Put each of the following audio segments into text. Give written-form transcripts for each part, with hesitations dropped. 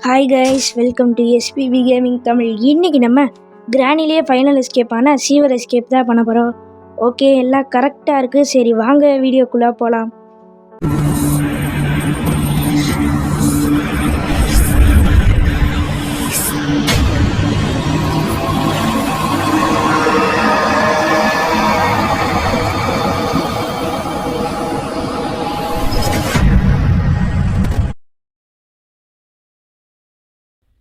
Hi guys, welcome to SPB gaming Tamil. இன்னைக்கு நம்ம கிரானிலேயே final எஸ்கேப்பான sewer escape தான் பண்ண போகிறோம். ஓகே, எல்லாம் கரெக்டாக இருக்குது. சரி வாங்க வீடியோக்குள்ளே போகலாம்.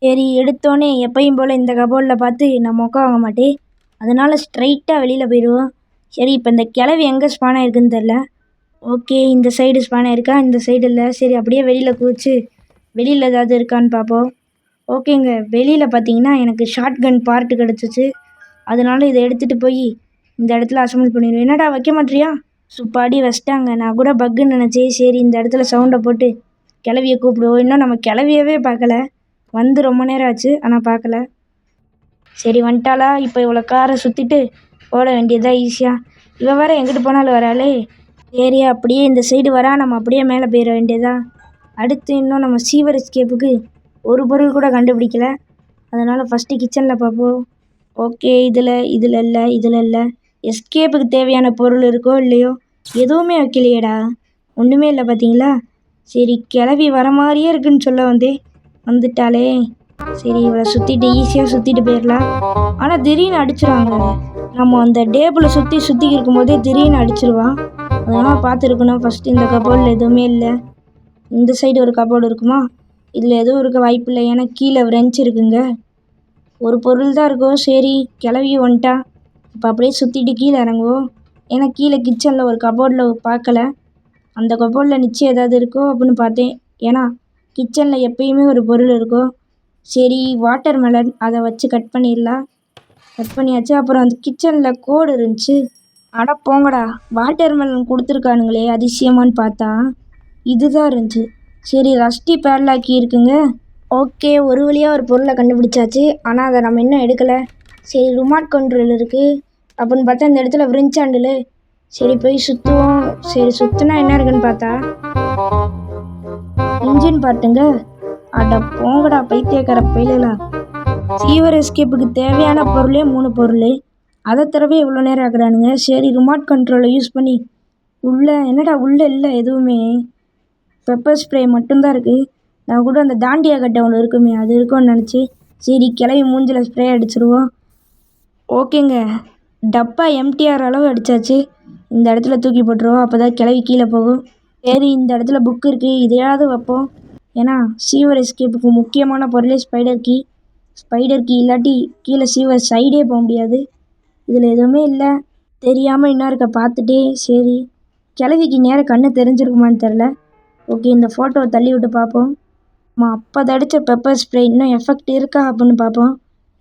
சரி, எடுத்தோன்னே எப்பயும் போல் இந்த கபோர்டில் பார்த்து நம்ம உட்கார மாட்டேன், அதனால் ஸ்ட்ரைட்டாக வெளியில் போயிடுவோம். சரி, இப்போ இந்த கிளவி எங்கே ஸ்பான் ஆயிருக்குன்னு தெரில. ஓகே, இந்த சைடு ஸ்பான் ஆயிருக்கா, இந்த சைடு இல்லை. சரி, அப்படியே வெளியில் குதிச்சு வெளியில் ஏதாவது இருக்கான்னு பார்ப்போம். ஓகேங்க, வெளியில் பார்த்தீங்கன்னா எனக்கு ஷார்ட் கன் பார்ட்டு கிடச்சிச்சு. அதனால இதை எடுத்துகிட்டு போய் இந்த இடத்துல அசம்பிள் பண்ணிடுவேன். என்னடா வைக்க மாட்டியா? சுப்பாடி வச்சிட்டாங்க. நான் கூட பக்குன்னு நினச்சேன். சரி, இந்த இடத்துல சவுண்டை போட்டு கிளவியை கூப்பிடுவோம். இன்னும் நம்ம கிளவியவே பார்க்கல, வந்து ரொம்ப நேரம் ஆச்சு, ஆனால் பார்க்கல. சரி, வந்துட்டாளா? இப்போ இவ்வளோ காரை சுற்றிட்டு ஓட வேண்டியதா ஈஸியாக. இவ வேறு எங்கிட்டு போனாலும் வராளே. சரி, அப்படியே இந்த சைடு வரா, நம்ம அப்படியே மேலே போயிட வேண்டியதா. அடுத்து இன்னும் நம்ம சீவர் எஸ்கேப்புக்கு ஒரு பொருள் கூட கண்டுபிடிக்கல. அதனால் ஃபஸ்ட்டு கிச்சனில் பார்ப்போம். ஓகே, இதில் இல்லை. எஸ்கேப்புக்கு தேவையான பொருள் இருக்கோ இல்லையோ, எதுவுமே வைக்கலையேடா. ஒன்றுமே இல்லை பார்த்தீங்களா? சரி, கிளவி வர மாதிரியே இருக்குன்னு சொல்ல வந்துட்டாலே. சரி, இவளை சுற்றிட்டு ஈஸியாக சுற்றிட்டு போயிடலாம். ஆனால் திடீர்னு அடிச்சிருவாங்க. நம்ம அந்த டேபிளை சுற்றி இருக்கும்போதே திடீர்னு அடிச்சிருவான். அதெல்லாம் பார்த்துருக்கணும். ஃபஸ்ட்டு இந்த கபோர்டில் எதுவுமே இல்லை. இந்த சைடு ஒரு கபோர்டு இருக்குமா? இதில் எதுவும் இருக்க வாய்ப்பு இல்லை, ஏன்னா கீழே ரெஞ்ச் இருக்குங்க. ஒரு பொருள் தான் இருக்கும். சரி, கிளவி வந்துட்டா. இப்போ அப்படியே சுற்றிட்டு கீழே இறங்குவோம். ஏன்னா கீழே கிச்சனில் ஒரு கபோர்டில் பார்க்கல. அந்த கபோர்டில் நிச்சயம் ஏதாவது இருக்கோ அப்படின்னு பார்த்தேன். ஏன்னா கிச்சனில் எப்பயுமே ஒரு பொருள் இருக்கும். சரி, வாட்டர் மெலன், அதை வச்சு கட் பண்ணிடலாம். கட் பண்ணியாச்சு. அப்புறம் அந்த கிச்சனில் கோடு இருந்துச்சு. அட போங்கடா, வாட்டர் மெலன் கொடுத்துருக்கானுங்களே அதிசயமானு பார்த்தா இதுதான் இருந்துச்சு. சரி, ரஸ்டி பேர்லாக்கி இருக்குங்க. ஓகே, ஒரு வழியாக ஒரு பொருளை கண்டுபிடிச்சாச்சு. ஆனால் அதை நம்ம இன்னும் எடுக்கலை. சரி, ரிமோட் கண்ட்ரோல் இருக்குது அப்படின்னு பார்த்தா இந்த இடத்துல ஃப்ரெஞ்ச் ஹேண்டில். சரி, போய் சுற்றுவோம். சரி, சுற்றுனா என்ன இருக்குன்னு பார்த்தா இன்ஜின் பார்ட்டுங்க. அட போங்கடா பைத்தியக்கார பையிலா. சீவர் எஸ்கேப்புக்கு தேவையான பொருளே 3 பொருள். அதை தரவே இவ்வளோ நேரம் ஆகுறானுங்க. சரி, ரிமோட் கண்ட்ரோலை யூஸ் பண்ணி உள்ளே உள்ளே இல்லை எதுவுமே. பெப்பர் ஸ்ப்ரே மட்டும்தான் இருக்குது. நான் கூட அந்த தாண்டியா கட்டை ஒன்று இருக்குமே, அது இருக்கும்னு நினச்சி சரி கிளவி மூஞ்சில் ஸ்ப்ரே அடிச்சிருவோம். ஓகேங்க, டப்பா எம்டிஆர் அளவு அடித்தாச்சு. இந்த இடத்துல தூக்கி போட்டுருவோம், அப்போ தான் கிளவி கீழே போகும். சரி, இந்த இடத்துல புக் இருக்குது, இதையாவது வைப்போம். ஏன்னா சீவர் எஸ்கேப்புக்கு முக்கியமான பொருளே ஸ்பைடர் கீ இல்லாட்டி கீழே சீவர் சைடே போக முடியாது. இதில் எதுவுமே இல்லை. தெரியாமல் இன்னும் இருக்க பார்த்துட்டே. சரி, கிளவிக்கு நேரம் கண்ணு தெரிஞ்சிருக்குமான்னு தெரில. ஓகே, இந்த ஃபோட்டோவை தள்ளி விட்டு பார்ப்போம். அப்போ அடித்த பெப்பர் ஸ்ப்ரே இன்னும் எஃபெக்ட் இருக்கா அப்படின்னு பார்ப்போம்.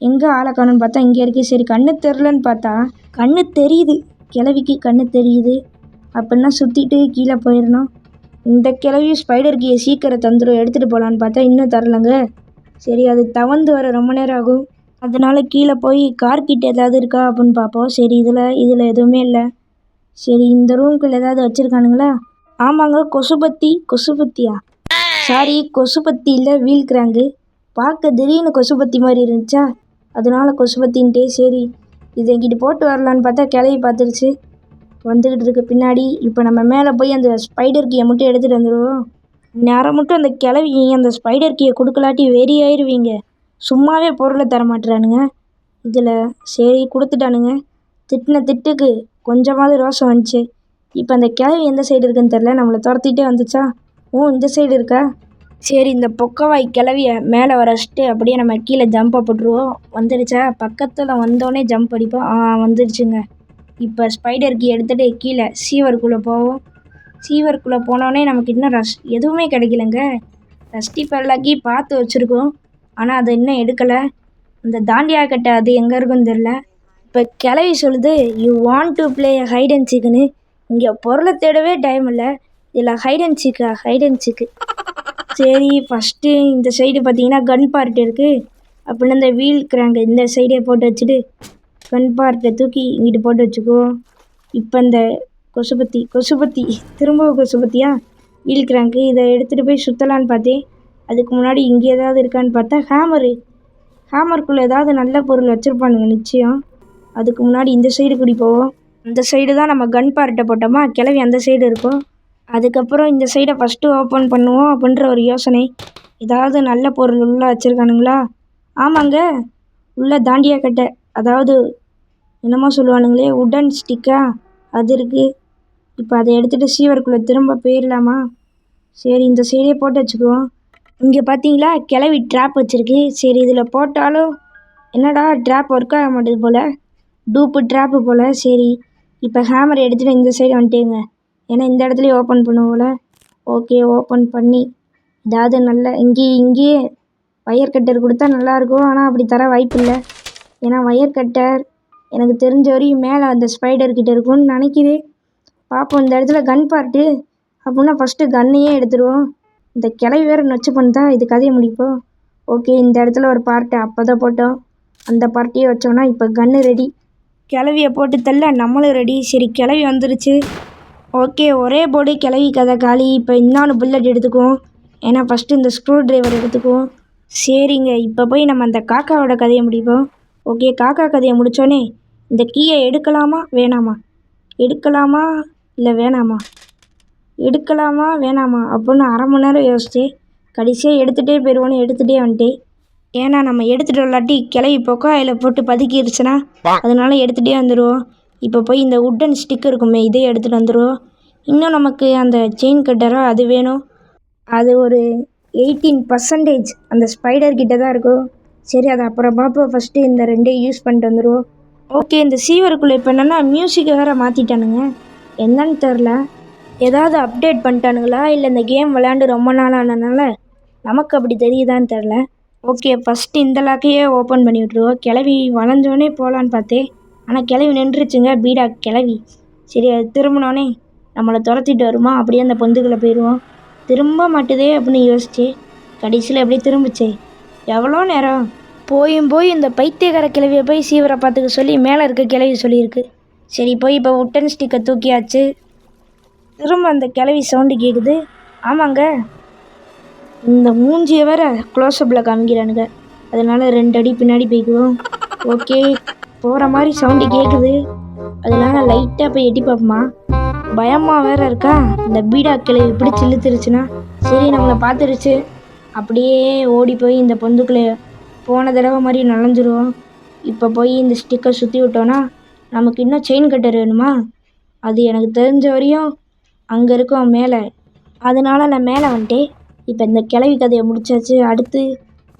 எங்கே ஆளை காணுன்னு பார்த்தா இங்கே இருக்குது. சரி, கண்ணு தெரிலன்னு பார்த்தா கண்ணு தெரியுது. கிளவிக்கு கண்ணு தெரியுது அப்படின்னா சுற்றிட்டு கீழே போயிடணும். இந்த கிளவி ஸ்பைடர் கீயை சீக்கிரம் தந்துடும், எடுத்துகிட்டு போகலான்னு பார்த்தா இன்னும் தரலங்க. சரி, அது தவந்து வர ரொம்ப நேரம் ஆகும். அதனால கீழே போய் கார்கிட்ட ஏதாவது இருக்கா அப்படின்னு பார்ப்போம். சரி, இதில் எதுவுமே இல்லை. சரி, இந்த ரூம்குள்ளே ஏதாவது வச்சுருக்கானுங்களா? ஆமாங்க, கொசுபத்தியா? சாரி, கொசுபத்தி இல்லை, வீல் கிராங்கு. பார்க்க திடீர்னு கொசுபத்தி மாதிரி இருந்துச்சா, அதனால கொசுபத்தின்ட்டே. சரி, இதை எங்கிட்ட போட்டு வரலான்னு பார்த்தா கிளவி பார்த்துருச்சு, வந்துக்கிட்டு இருக்கு பின்னாடி. இப்போ நம்ம மேலே போய் அந்த ஸ்பைடர் கீயை மட்டும் எடுத்துகிட்டு வந்துடுவோம். நேரம் மட்டும் அந்த கிளவி அந்த ஸ்பைடர் கீயை கொடுக்கலாட்டி வெறி ஆயிடுவீங்க. சும்மாவே பொருளை தர மாட்டுறானுங்க இதில். சரி, கொடுத்துட்டானுங்க. திட்டின திட்டுக்கு கொஞ்சமாவது ரோஷம் வந்துச்சு. இப்போ அந்த கிளவி எந்த சைடு இருக்குன்னு தெரில, நம்மளை துரத்திட்டே வந்துச்சா. இந்த சைடு இருக்கா? சரி, இந்த பொக்கவாய் கிளவியை மேலே வரைச்சிட்டு அப்படியே நம்ம கீழே ஜம்பை போட்டுருவோம். வந்துடுச்சா? பக்கத்தில் வந்தோடனே ஜம்ப் அடிப்போம். வந்துடுச்சுங்க. இப்போ ஸ்பைடர் கீ எடுத்துகிட்டு கீழே சீவருக்குள்ளே போவோம். சீவருக்குள்ளே போனோடனே நமக்கு இன்னும் எதுவுமே கிடைக்கலங்க. ரஸ்டி பேர்லாக்கி பார்த்து வச்சுருக்கோம், ஆனால் அதை இன்னும் எடுக்கலை. அந்த தாண்டியா கட்டை அது எங்கே இருக்குன்னு தெரில. இப்போ கிளவி சொல்லுது, you want to play hide and சீக்குன்னு. இங்கே பொருளை தேடவே டைம் இல்லை, இதில் ஹைட் அண்ட் சீக்கு. சரி, ஃபஸ்ட்டு இந்த சைடு பார்த்தீங்கன்னா கன் பார்ட் இருக்குது. அப்படின்னு இந்த வீல் கிராங்கு இந்த சைடே போட்டு வச்சுட்டு கன் பார்ட்டை தூக்கி இங்கிட்டு போட்டு வச்சுக்குவோம். இப்போ இந்த கொசுபத்தி திரும்பவும் கொசுபத்தியா வீல் கிராங்கு, இதை எடுத்துகிட்டு போய் சுற்றலான்னு பார்த்தேன். அதுக்கு முன்னாடி இங்கே ஏதாவது இருக்கான்னு பார்த்தா ஹேமருக்குள்ளே ஏதாவது நல்ல பொருள் வச்சுருப்பானுங்க நிச்சயம். அதுக்கு முன்னாடி இந்த சைடு கூடி போவோம். அந்த சைடு தான் நம்ம கன் பார்ட்டை போட்டோமா, கிளவி அந்த சைடு இருக்கும். அதுக்கப்புறம் இந்த சைடை ஃபஸ்ட்டு ஓப்பன் பண்ணுவோம் அப்படின்ற ஒரு யோசனை. ஏதாவது நல்ல பொருள் உள்ளே வச்சுருக்கானுங்களா? ஆமாங்க, உள்ளே தாண்டியா கட்டை, அதாவது என்னமோ சொல்லுவானுங்களே உடன் ஸ்டிக்கா, அது இருக்குது. இப்போ அதை எடுத்துகிட்டு சீவருக்குள்ளே திரும்ப போயிடலாமா? சரி, இந்த சைடே போட்டு வச்சுக்குவோம். இங்கே பார்த்தீங்களா, கிளவி ட்ராப் வச்சுருக்கு. சரி, இதில் போட்டாலும் என்னடா ட்ராப் ஒர்க் ஆக மாட்டேது போல், டூப்பு ட்ராப்பு போல். சரி, இப்போ ஹேமரை எடுத்துகிட்டு இந்த சைடு வந்துட்டேங்க. ஏன்னா இந்த இடத்துலையே ஓப்பன் பண்ணுவோம்ல. ஓகே, ஓப்பன் பண்ணி ஏதாவது நல்ல இங்கேயே வயர் கட்டர் கொடுத்தா நல்லாயிருக்கும். ஆனால் அப்படி தர வாய்ப்பு இல்லை. ஏன்னா வயர் கட்டர் எனக்கு தெரிஞ்ச வரையும் மேலே அந்த ஸ்பைடர்கிட்ட இருக்கும்னு நினைக்கிறேன். பார்ப்போம். இந்த இடத்துல கன் பார்ட்டு அப்படின்னா ஃபஸ்ட்டு கன்னையே எடுத்துருவோம். இந்த கிளவி வேறு நொச்சு பண்ணிட்டா இது கதையை முடிப்போம். ஓகே, இந்த இடத்துல ஒரு பார்ட்டு அப்போ தான் போட்டோம். அந்த பார்ட்டியே வச்சோன்னா இப்போ கன்று ரெடி. கிளவியை போட்டு தள்ள நம்மளும் ரெடி. சரி, கிளவி வந்துருச்சு. ஓகே, ஒரே போர்டு கிளவி கதை காலி. இப்போ இன்னொன்று புல்லட் எடுத்துக்குவோம். ஏன்னா ஃபஸ்ட்டு இந்த ஸ்க்ரூ ட்ரைவர் எடுத்துக்குவோம். சரிங்க, இப்போ போய் நம்ம அந்த காக்காவோட கதையை முடிப்போம். ஓகே, காக்கா கதையை முடித்தோன்னே இந்த கீயை எடுக்கலாமா வேணாமா, எடுக்கலாமா இல்லை வேணாமா, எடுக்கலாமா வேணாமா அப்படின்னு அரை மணி நேரம் யோசிச்சு கடைசியாக எடுத்துகிட்டே போயிடுவோன்னு எடுத்துகிட்டே வந்துட்டேன். ஏன்னா நம்ம எடுத்துகிட்டு இல்லாட்டி கிளவி பொக்காயில் போட்டு பதுக்கிடுச்சுன்னா அதனால எடுத்துகிட்டே வந்துடுவோம். இப்போ போய் இந்த உட்டன் ஸ்டிக் இருக்குமே இதே எடுத்துகிட்டு வந்துடுவோம். இன்னும் நமக்கு அந்த செயின் கட்டரோ அது வேணும். அது ஒரு 18% அந்த ஸ்பைடர்கிட்ட தான் இருக்கும். சரி, அதை அப்புறம் பார்ப்போம். ஃபஸ்ட்டு இந்த ரெண்டையும் யூஸ் பண்ணிட்டு வந்துடுவோம். ஓகே, இந்த சீவருக்குள்ளே இப்போ என்னென்னா மியூசிக்கை வேறு மாற்றிட்டானுங்க. என்னன்னு தெரில, ஏதாவது அப்டேட் பண்ணிட்டானுங்களா இல்லை இந்த கேம் விளையாண்டு ரொம்ப நாள் ஆனதுனால நமக்கு அப்படி தெரியுதான்னு தெரில. ஓகே, ஃபஸ்ட்டு இந்த லாக்கையே ஓப்பன் பண்ணி விட்ருவோம். கிளவி வளைஞ்சோடனே போகலான்னு பார்த்தேன். ஆனால் கிளவி நின்றுச்சுங்க, பீடா கிளவி. சரி, அது திரும்பினோடனே நம்மளை துரத்திட்டு வருமா, அப்படியே அந்த பொந்துக்குள்ளே போயிடுவோம். திரும்ப மாட்டுதே அப்படின்னு யோசிச்சு கடைசியில் எப்படியே திரும்பிச்சே. எவ்வளோ நேரம் போய் இந்த பைத்தியக்கார கிளவியை போய் சீவரை பார்த்துக்க சொல்லி மேலே இருக்க கிளவி சொல்லியிருக்கு. சரி, போய் இப்போ உட்டன் ஸ்டிக்கை தூக்கியாச்சு. திரும்ப அந்த கிளவி சவுண்டு கேட்குது. ஆமாங்க, இந்த மூஞ்சியை வேற க்ளோஸ்அப்பில் காமிக்கிறானுங்க. அதனால 2 அடி பின்னாடி போய்க்குவோம். ஓகே, போகிற மாதிரி சவுண்டு கேட்குது. அதனால லைட்டாக போய் எட்டி பார்ப்போமா, பயமாக வேற இருக்கா. இந்த பீடா கிளவி பிடிச்சி இழுத்துருச்சுன்னா சரி நம்மளை பார்த்துருச்சு. அப்படியே ஓடி போய் இந்த பொந்துக்குள்ளே போன தடவை மாதிரி நனைஞ்சிருவோம். இப்போ போய் இந்த ஸ்டிக்கை சுற்றி விட்டோன்னா நமக்கு இன்னும் செயின் கட்டர் வேணுமா, அது எனக்கு தெரிஞ்ச வரையும் அங்கே இருக்கும் மேலே. அதனால நான் மேலே வந்துட்டேன். இப்போ இந்த கிளவி கதையை முடிச்சாச்சு. அடுத்து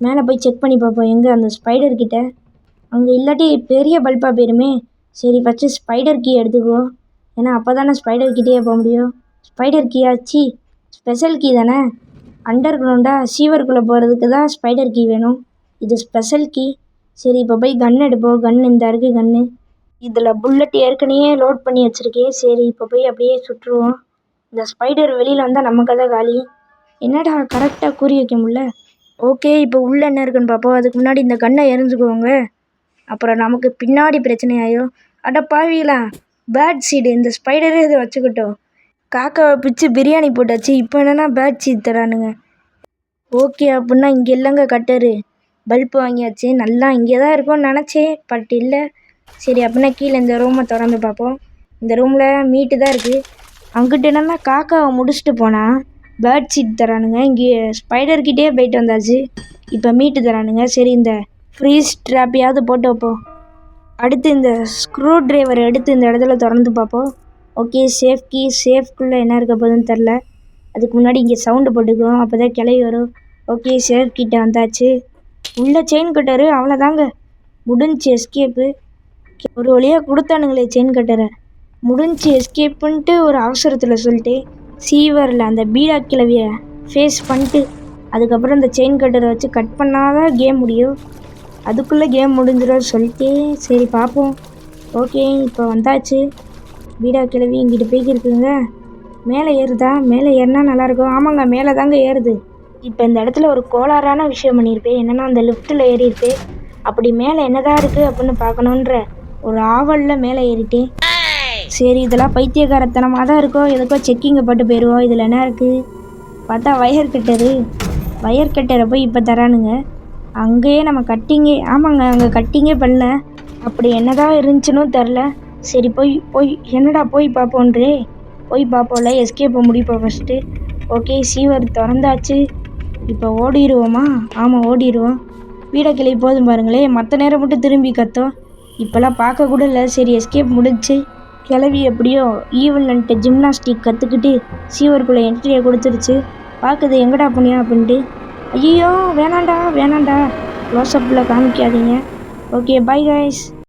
மேலே போய் செக் பண்ணி பார்ப்போம் எங்கே அந்த ஸ்பைடர்கிட்ட. அங்கே இல்லாட்டி பெரிய பல்பாக போயிருமே. சரி, ஃபஸ்ட்டு ஸ்பைடர் கீ எடுத்துக்குவோம். ஏன்னா அப்போ தானே ஸ்பைடர்கிட்டே போக முடியும். ஸ்பைடர் கீ ஆச்சு, ஸ்பெஷல் கீ தானே. அண்டர் கிரவுண்டாக சீவருக்குள்ளே போகிறதுக்கு தான் ஸ்பைடர் கீ வேணும். இது ஸ்பெஷல் கீ. சரி, இப்போ போய் கன் எடுப்போம். கன் இந்த இருக்குது கன்று. இதில் புல்லட் ஏற்கனவே லோட் பண்ணி வச்சுருக்கேன். சரி, இப்போ போய் அப்படியே சுற்றுவோம். இந்த ஸ்பைடர் வெளியில் வந்தால் நம்ம கதை காலி. என்னடா கரெக்டாக கூறி வைக்க முடியல. ஓகே, இப்போ உள்ளே என்ன இருக்குன்னு பார்ப்போம். அதுக்கு முன்னாடி இந்த கண்ணை எரிஞ்சுக்குவோங்க, அப்புறம் நமக்கு பின்னாடி பிரச்சனை ஆயிடும். அட பாவிங்களா, பேட் சீடு. இந்த ஸ்பைடரே இதை வச்சுக்கிட்டோம். காக்காவை பிச்சு பிரியாணி போட்டாச்சு. இப்போ என்னென்னா பேட் சீட் தரானுங்க. ஓகே, அப்படின்னா இங்கே இல்லைங்க கட்டரு. பல்ப்பு வாங்கியாச்சு. நல்லா இங்கே தான் இருக்கும்னு நினச்சேன், பட் இல்லை. சரி, அப்படின்னா கீழே இந்த ரூமை திறந்து பார்ப்போம். இந்த ரூமில் மீட்டு தான் இருக்குது. அங்கிட்ட என்னென்னா காக்காவை முடிச்சுட்டு போனால் பேட் சீட் தரானுங்க. இங்கே ஸ்பைடர்கிட்டே போயிட்டு வந்தாச்சு. இப்போ மீட்டு தரானுங்க. சரி, இந்த ஃப்ரீஸ் ட்ராப்பையாவது போட்டு வைப்போம். அடுத்து இந்த ஸ்க்ரூ ட்ரைவர் எடுத்து இந்த இடத்துல திறந்து பார்ப்போம். Okay, safe key. சேஃப்குள்ளே என்ன இருக்க போகுதுன்னு தெரில. அதுக்கு முன்னாடி இங்கே சவுண்டு போட்டுக்குவோம், அப்போ தான் கிளவி வரும். ஓகே, சேஃப் கிட்ட வந்தாச்சு. உள்ளே செயின் கட்டரு. அவ்வளோதாங்க, முடிஞ்சு எஸ்கேப்பு. ஒரு வழியாக கொடுத்தானுங்களே செயின் கட்டரை. முடிஞ்சு எஸ்கேப்புன்ட்டு ஒரு அவசரத்தில் சொல்லிட்டு சீவரில் அந்த பீடா கிளவியை ஃபேஸ் பண்ணிட்டு அதுக்கப்புறம் இந்த செயின் கட்டரை வச்சு கட் பண்ணாதான் கேம் முடியும். அதுக்குள்ளே கேம் முடிஞ்சிடும் சொல்லிட்டே. சரி, பார்ப்போம். ஓகே, இப்போ வந்தாச்சு. பீடா கிளவி இங்கிட்ட போய்க்கிருக்குங்க. மேலே ஏறுதா? மேலே ஏறினா நல்லாயிருக்கும். ஆமாங்க, மேலே தாங்க ஏறுது. இப்போ இந்த இடத்துல ஒரு கோளாறான விஷயம் பண்ணியிருப்பேன். என்னென்னா அந்த லிஃப்ட்டில் ஏறியிருப்பேன். அப்படி மேலே என்னதான் இருக்குது அப்படின்னு பார்க்கணுன்ற ஒரு ஆவலில் மேலே ஏறிட்டேன். சரி, இதெல்லாம் பைத்தியக்காரத்தனமாக தான் இருக்கும். எதுக்கோ செக்கிங்கை போட்டு போயிடுவோம். இதில் என்ன இருக்குது பார்த்தா வயர் கட்டரு. வயர் கட்டரை போய் இப்போ தரானுங்க. அங்கேயே நம்ம கட்டிங்கே ஆமாங்க அங்கே கட்டிங்கே பண்ணல. அப்படி என்னதான் இருந்துச்சுன்னு தெரில. சரி போய் என்னடா போய் பார்ப்போன்றே. போய் பார்ப்போம்ல, எஸ்கேப்பை முடிப்போம் ஃபஸ்ட்டு. Okay, sewer திறந்தாச்சு. இப்போ ஓடிடுவோமா? ஆமாம் ஓடிடுவோம். வீடை கிளி போதும் பாருங்களே, மற்ற நேரம் மட்டும் திரும்பி கத்தோம். இப்போல்லாம் பார்க்க கூட இல்லை. சரி எஸ்கேப் முடிச்சு. கிளவி எப்படியோ ஈவல்ன்ட்டு ஜிம்னாஸ்டிக் கற்றுக்கிட்டு சீவருக்குள்ளே என்ட்ரியை கொடுத்துருச்சு. பார்க்குது எங்கடா போனியா அப்படின்ட்டு. ஐயோ வேணாண்டா க்ளோஸ்அப்பில் காமிக்காதீங்க. Okay bye guys.